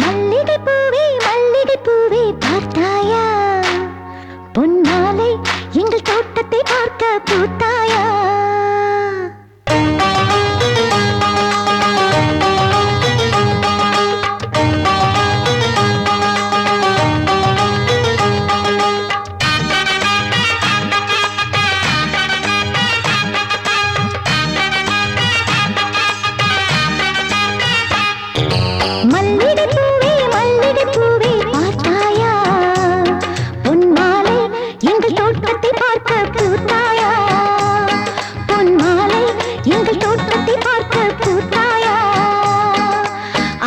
மல்லிகை பூவே பார்த்தாயா? பொன்மாலை எங்கள் தோட்டத்தை பார்க்க பூத்தாயா? மல்லிகை பூவே பார்த்தாயா? பொன்மாலை எங்கள் தோட்டத்தை பார்க்க பூத்தாயா? பொன்மாலை எங்கள் தோட்டத்தை பார்க்க பூத்தாயா?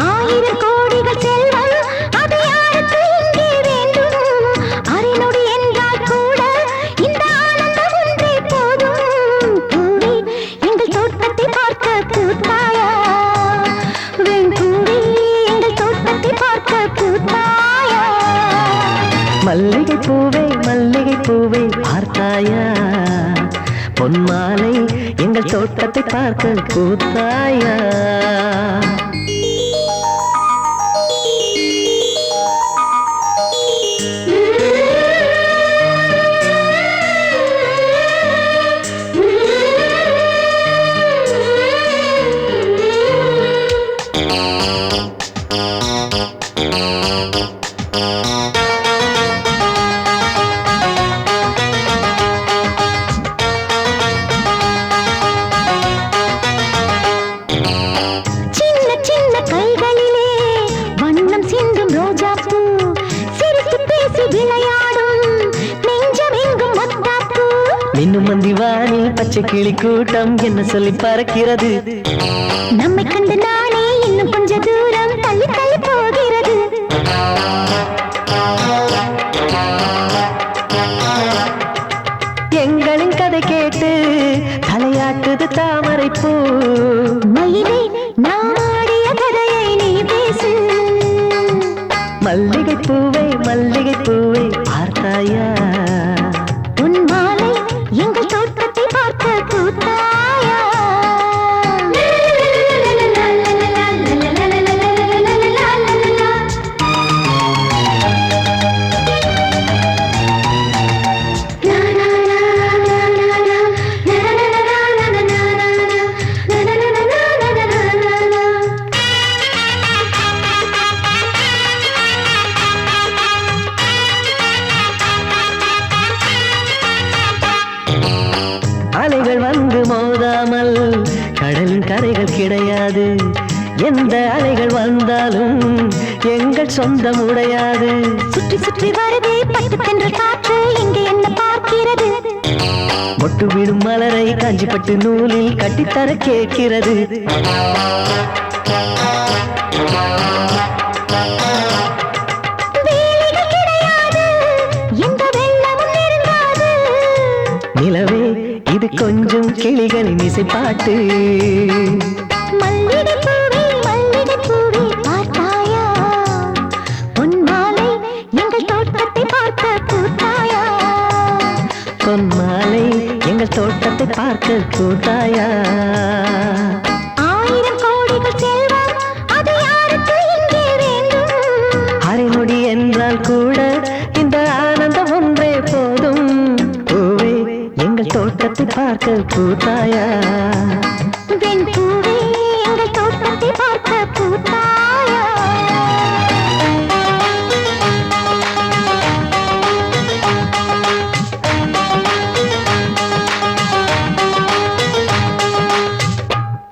ஆயிரம் கோடிகள் செல்வம் அது யாருக்கு இங்கே வேண்டும்? அரைநொடி என்றால் கூட இந்த ஆனந்தம் ஒன்றே போதும். பூவே எங்கள் தோட்டத்தை பார்க்க பூத்தாயா? வெண்பூவே எங்கள் தோட்டத்தை பார்க்க பூத்தாயா? மல்லிகை பூவே பார்த்தாயா? பொன்மாலை எங்கள் தோட்டத்தை பார்க்க பூத்தாயா? சின்ன கைகளிலே வண்ணம் சிந்தும் ரோஜா பூ, சிரித்து பேசி விளையாடும் நெஞ்சம் எங்கும் மத்தாப்பூ. மின்னும் மந்திவானில் பச்சை கிளி கூட்டம் என்ன சொல்லி பறக்கிறது? நம்மை கண்டு நானே இன்னும் கொஞ்ச தூரம் தள்ளி தள்ளி போகிறது. எங்களின் கதை கேட்டு தலையாட்டுது தாமரை பூ. மயிலே நாடிய கதையை நீ பேசு. மல்லிகை பூவே பார்த்தாயா? பொன்மாலை எங்கள் தோட்டத்தை பார்க்க பூத்தாயா? அலைகள் வந்து மோதாமல் கடலின் கரைகள் கிடையாது. எந்த அலைகள் வந்தாலும் எங்கள் சொந்தம் உடையாது. சுற்றி சுற்றி வருதே பட்டு தென்றல் காற்று, இங்கே என்ன பார்க்கிறது? மொட்டு விடும் மலரை காஞ்சிப்பட்டு நூலில் கட்டித்தர கேட்கிறது. வேலிகள் கிடையாது, எந்த வெள்ளமும் நெருங்காது. நிலவே இது கொஞ்சம் கிளிகளின் இசைப்பாட்டு. மல்லிகை பூவே பார்த்தாயா? பொன்மாலை எங்கள் தோட்டத்தை பார்க்க பூத்தாயா? பொன்மாலை எங்கள் தோட்டத்தை பார்க்க பூத்தாயா? ஆயிரம் கோடிகள் செல்வம் அது யாருக்கு இங்கே வேண்டும்? அரைநொடி என்றால் கூட இந்த ஆனந்தம் ஒன்றே போதும். பூவே எங்கள் தோட்டத்தை பார்க்க பூத்தாயா? வெண்பூவே